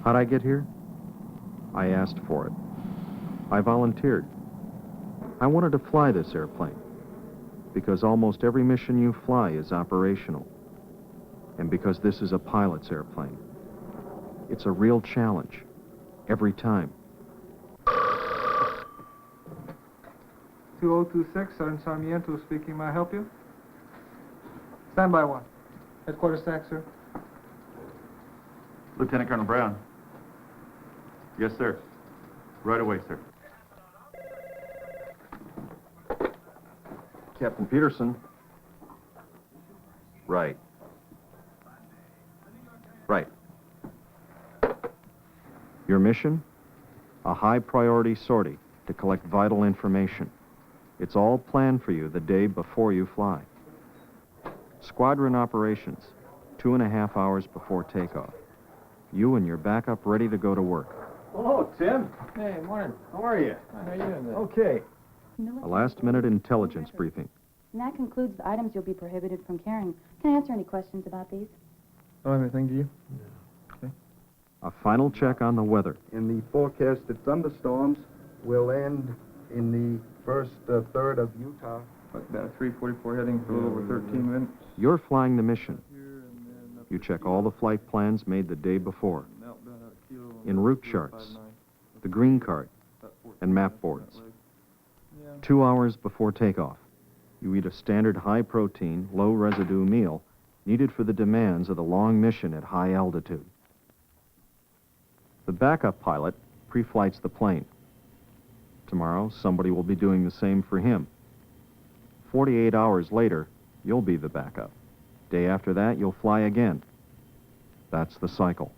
How'd I get here? I asked for it. I volunteered. I wanted to fly this airplane because almost every mission you fly is operational, and because this is a pilot's airplane. It's a real challenge, every time. 2026, Sergeant Sarmiento speaking. May I help you? Standby 1. Headquarters stack, sir. Lieutenant Colonel Brown. Yes, sir. Right away, sir. Captain Peterson. Right. Right. Your mission? A high-priority sortie to collect vital information. It's all planned for you the day before you fly. Squadron operations, 2.5 hours before takeoff. You and your backup ready to go to work. Hello, Tim. Hey, morning. How are you? How are you doing today? Okay. A last-minute intelligence briefing. And that concludes the items you'll be prohibited from carrying. Can I answer any questions about these? Oh, anything to you? A final check on the weather. In the forecasted thunderstorms will end in the first third of Utah. About 344 heading for a little over 13 minutes. You're flying the mission. You check all the flight plans made the day before. In route charts, the green card, and map boards. 2 hours before takeoff, you eat a standard high-protein, low-residue meal needed for the demands of the long mission at high altitude. The backup pilot pre-flights the plane. Tomorrow, somebody will be doing the same for him. 48 hours later, you'll be the backup. Day after that, you'll fly again. That's the cycle.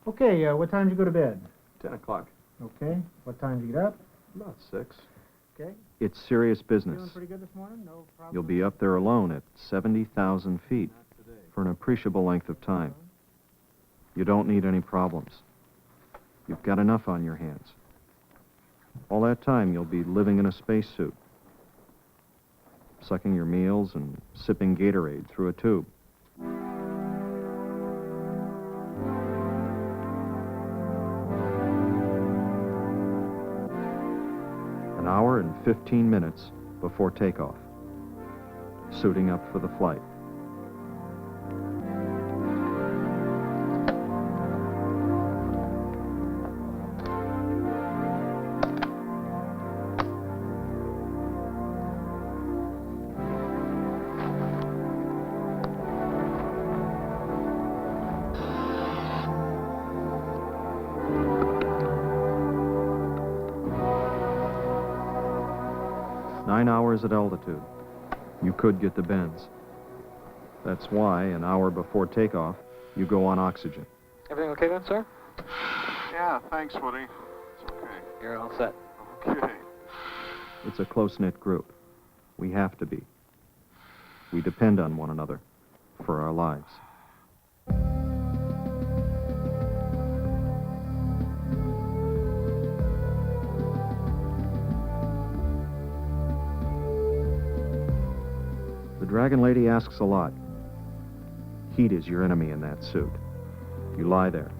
Okay, what time did you go to bed? 10 o'clock. Okay. What time did you get up? About 6. Okay. It's serious Feeling business. pretty good this morning? No problem? You'll be up there alone at 70,000 feet for an appreciable length of time. You don't need any problems. You've got enough on your hands. All that time, you'll be living in a spacesuit, sucking your meals and sipping Gatorade through a tube. An hour and 15 minutes before takeoff. Suiting up for the flight. At altitude. You could get the bends. That's why, an hour before takeoff, you go on oxygen. Everything okay then, sir? Yeah, thanks, Woody. It's okay. You're all set. Okay. It's a close-knit group. We have to be. We depend on one another for our lives. The Dragon Lady asks a lot. Heat is your enemy in that suit. You lie there.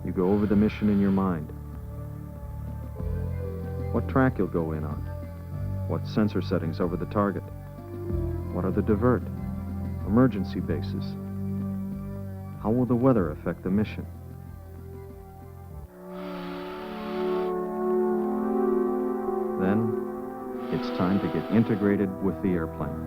You go over the mission in your mind. What track you'll go in on. What sensor settings over the target. What are the divert, emergency bases. How will the weather affect the mission? Then, it's time to get integrated with the airplane.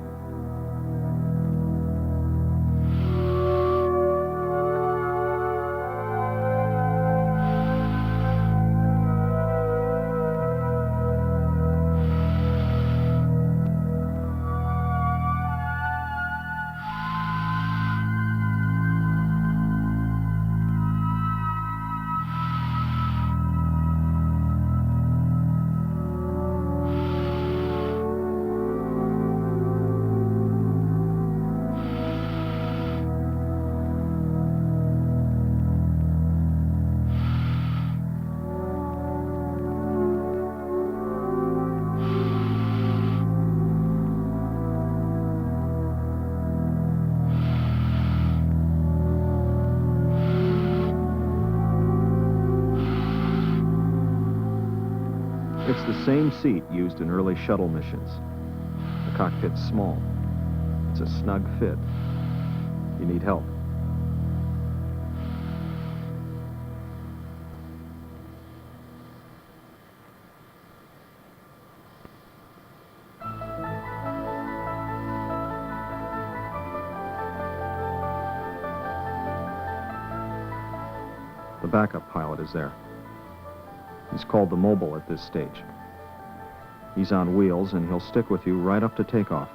It's the same seat used in early shuttle missions. The cockpit's small. It's a snug fit. You need help. The backup pilot is there. He's called the mobile at this stage. He's on wheels, and he'll stick with you right up to takeoff.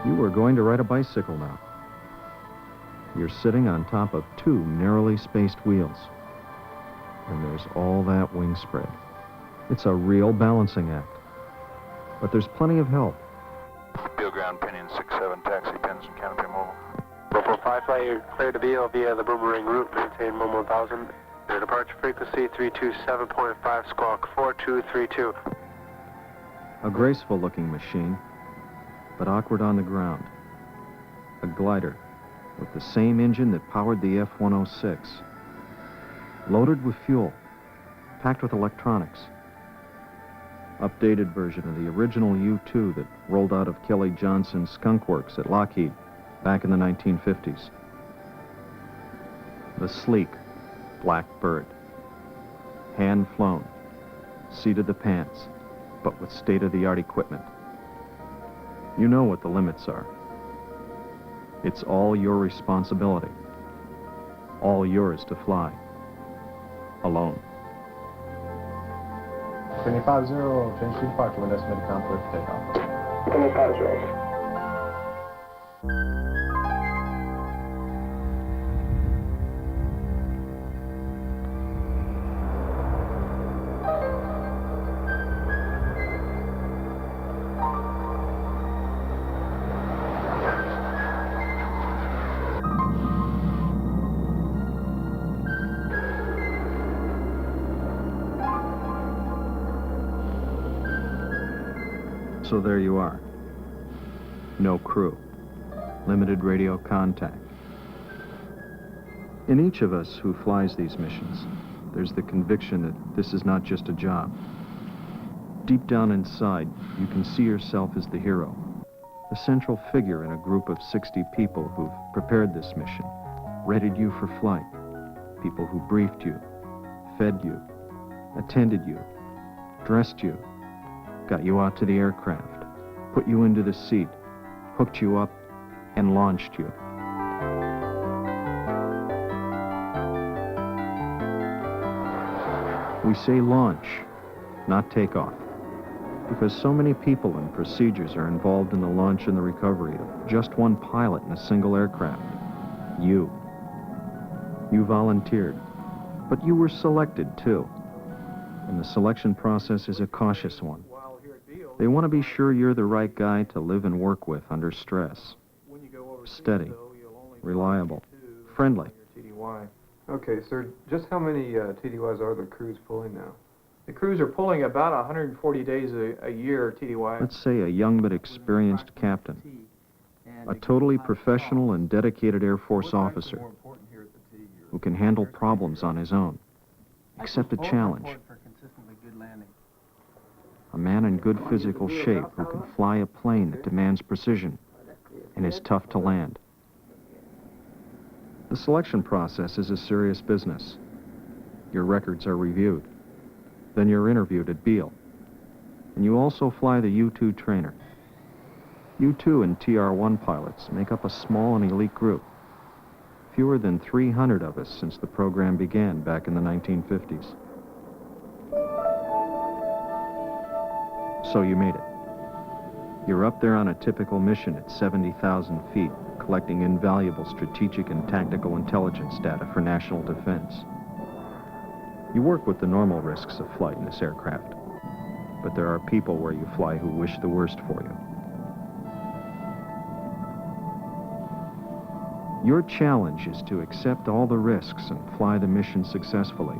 You are going to ride a bicycle now. You're sitting on top of two narrowly spaced wheels. And there's all that wing spread. It's a real balancing act. But there's plenty of help. Beal ground, pinion 6-7, taxi, pins and canopy mobile. 445 flight, you're clear to Beal via the boomerang route, maintain Mo 1000. Your departure frequency 327.5, squawk 4232. A graceful-looking machine, but awkward on the ground. A glider with the same engine that powered the F-106. Loaded with fuel, packed with electronics. Updated version of the original U-2 that rolled out of Kelly Johnson's Skunk Works at Lockheed back in the 1950s. The sleek Black Bird. Hand-flown, seat of the pants, but with state-of-the-art equipment. You know what the limits are. It's all your responsibility. All yours to fly. Alone. 25-0, change to departure when estimated conflict takeoff. 25-0. So there you are. No crew. Limited radio contact. In each of us who flies these missions, there's the conviction that this is not just a job. Deep down inside, you can see yourself as the hero, the central figure in a group of 60 people who've prepared this mission, readied you for flight, people who briefed you, fed you, attended you, dressed you, got you out to the aircraft, put you into the seat, hooked you up, and launched you. We say launch, not takeoff, because so many people and procedures are involved in the launch and the recovery of just one pilot in a single aircraft. You. You volunteered, but you were selected too. And the selection process is a cautious one. They want to be sure you're the right guy to live and work with under stress. Steady, reliable, friendly. TDY. Okay, sir, just how many TDYs are the crews pulling now? The crews are pulling about 140 days a year, TDY. Let's say a young but experienced captain, a totally professional and dedicated Air Force officer who can handle problems on his own, accept a challenge. A man in good physical shape who can fly a plane that demands precision and is tough to land. The selection process is a serious business. Your records are reviewed. Then you're interviewed at Beal. And you also fly the U-2 trainer. U-2 and TR-1 pilots make up a small and elite group. Fewer than 300 of us since the program began back in the 1950s. So you made it. You're up there on a typical mission at 70,000 feet, collecting invaluable strategic and tactical intelligence data for national defense. You work with the normal risks of flight in this aircraft, but there are people where you fly who wish the worst for you. Your challenge is to accept all the risks and fly the mission successfully.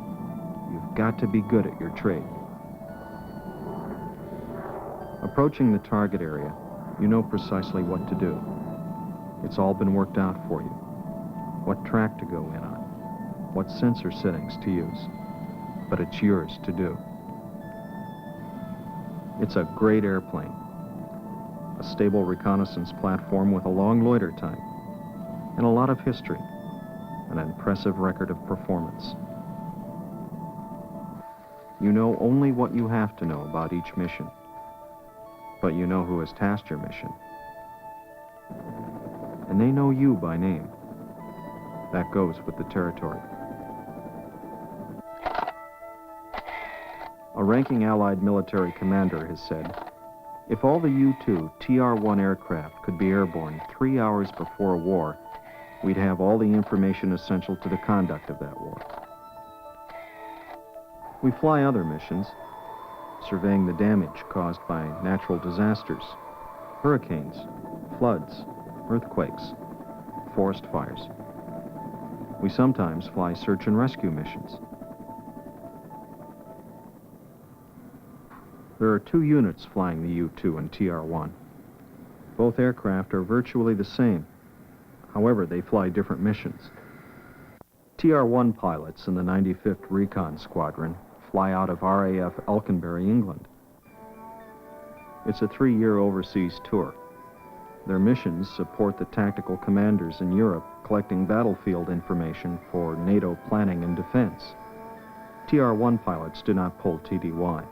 You've got to be good at your trade. Approaching the target area, you know precisely what to do. It's all been worked out for you. What track to go in on, what sensor settings to use. but it's yours to do. It's a great airplane, a stable reconnaissance platform with a long loiter time, and a lot of history, an impressive record of performance. You know only what you have to know about each mission, but you know who has tasked your mission. And they know you by name. That goes with the territory. A ranking Allied military commander has said, if all the U-2 TR-1 aircraft could be airborne 3 hours before a war, we'd have all the information essential to the conduct of that war. We fly other missions, surveying the damage caused by natural disasters, hurricanes, floods, earthquakes, forest fires. We sometimes fly search and rescue missions. There are 2 units flying the U-2 and TR-1. Both aircraft are virtually the same. However, they fly different missions. TR-1 pilots in the 95th Recon Squadron fly out of RAF Elkinbury, England. It's a 3-year overseas tour. Their missions support the tactical commanders in Europe collecting battlefield information for NATO planning and defense. TR-1 pilots do not pull TDY.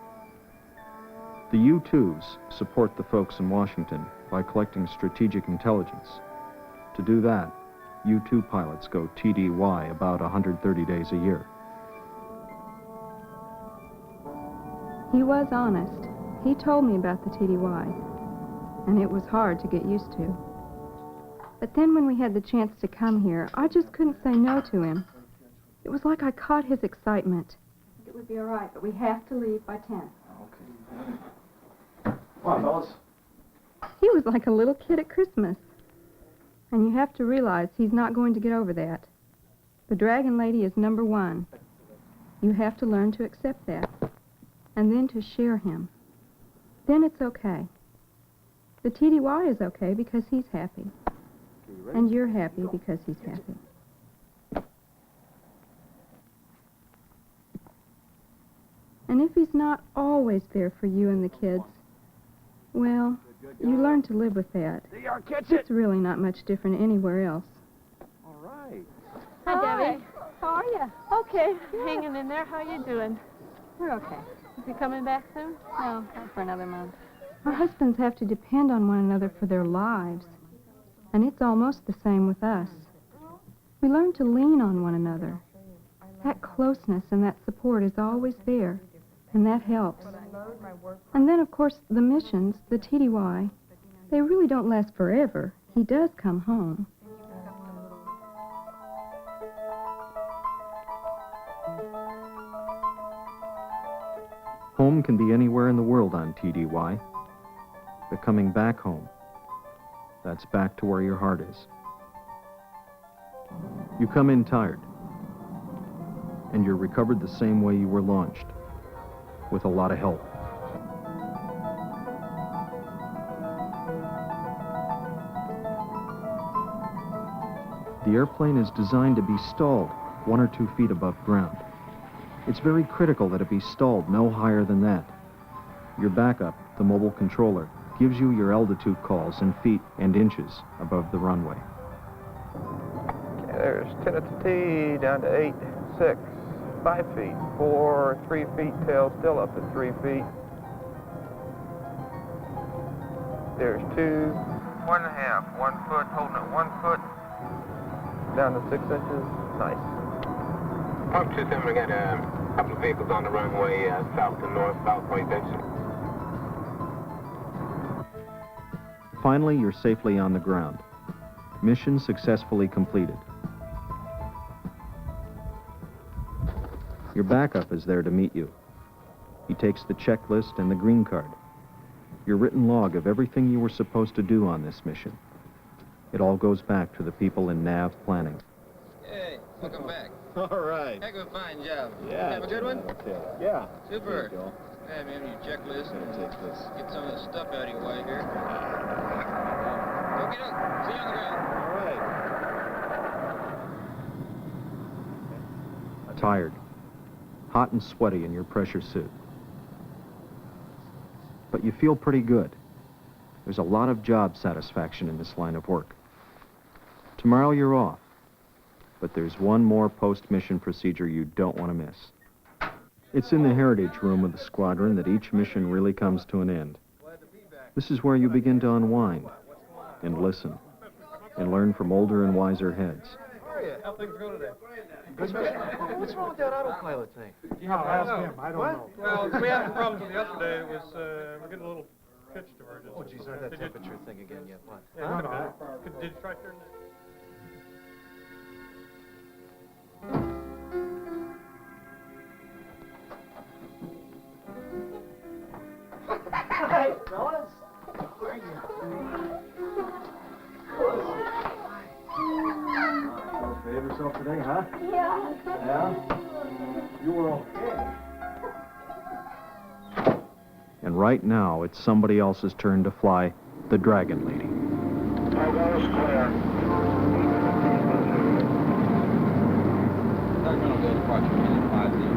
The U-2s support the folks in Washington by collecting strategic intelligence. To do that, U-2 pilots go TDY about 130 days a year. He was honest. He told me about the TDY, and it was hard to get used to. But then when we had the chance to come here, I just couldn't say no to him. It was like I caught his excitement. It would be all right, but we have to leave by 10. Okay. Come on, fellas. He was like a little kid at Christmas. And you have to realize he's not going to get over that. The Dragon Lady is number 1. You have to learn to accept that. And then to share him. Then it's okay. The TDY is okay because he's happy. And you're happy because he's happy. And if he's not always there for you and the kids, well, you learn to live with that. It's really not much different anywhere else. All right. Hi, Debbie. How are you? Okay, hanging in there. How you doing? We're okay. Is he coming back soon? No, not for another month. Our husbands have to depend on one another for their lives. And it's almost the same with us. We learn to lean on one another. That closeness and that support is always there, and that helps. And then, of course, the missions, the TDY, they really don't last forever. He does come home. Home can be anywhere in the world on TDY. But coming back home, that's back to where your heart is. You come in tired, and you're recovered the same way you were launched, with a lot of help. The airplane is designed to be stalled 1 or 2 feet above ground. It's very critical that it be stalled no higher than that. Your backup, the mobile controller, gives you your altitude calls in feet and inches above the runway. Okay, there's 10 at the T, down to 8, 6, 5 feet, 4, 3 feet, tail still up to 3 feet. There's 2, 1.5, 1 foot, holding it 1 foot, down to 6 inches, nice. Mark 27, we got a couple of vehicles on the runway, south to north, South Point Junction. Finally, you're safely on the ground. Mission successfully completed. Your backup is there to meet you. He takes the checklist and the green card. Your written log of everything you were supposed to do on this mission. It all goes back to the people in NAV planning. Hey, welcome back. All right. Heck of a fine job. Yeah. Have a good one? Okay. Yeah. Super. There you go. Have him your checklist. I'm gonna take this. Get some of the stuff out of your way here. Okay, look. See you on the ground. All right. Tired, hot and sweaty in your pressure suit. But you feel pretty good. There's a lot of job satisfaction in this line of work. Tomorrow you're off, but there's one more post-mission procedure you don't want to miss. It's in the heritage room of the squadron that each mission really comes to an end. This is where you begin to unwind and listen and learn from older and wiser heads. How things go today? What's wrong with that autopilot thing? Yeah, ask him. I don't know. Well, we had some problems with yesterday. It was, we're getting a little pitch divergence. Oh, geez, that temperature thing again yet. What? Yeah, did you try turning it? Hey, fellas. How are you? Behave yourself today, huh? Yeah. Yeah? You were okay. And right now, it's somebody else's turn to fly the Dragon Lady. They're going to go to departure 5-0.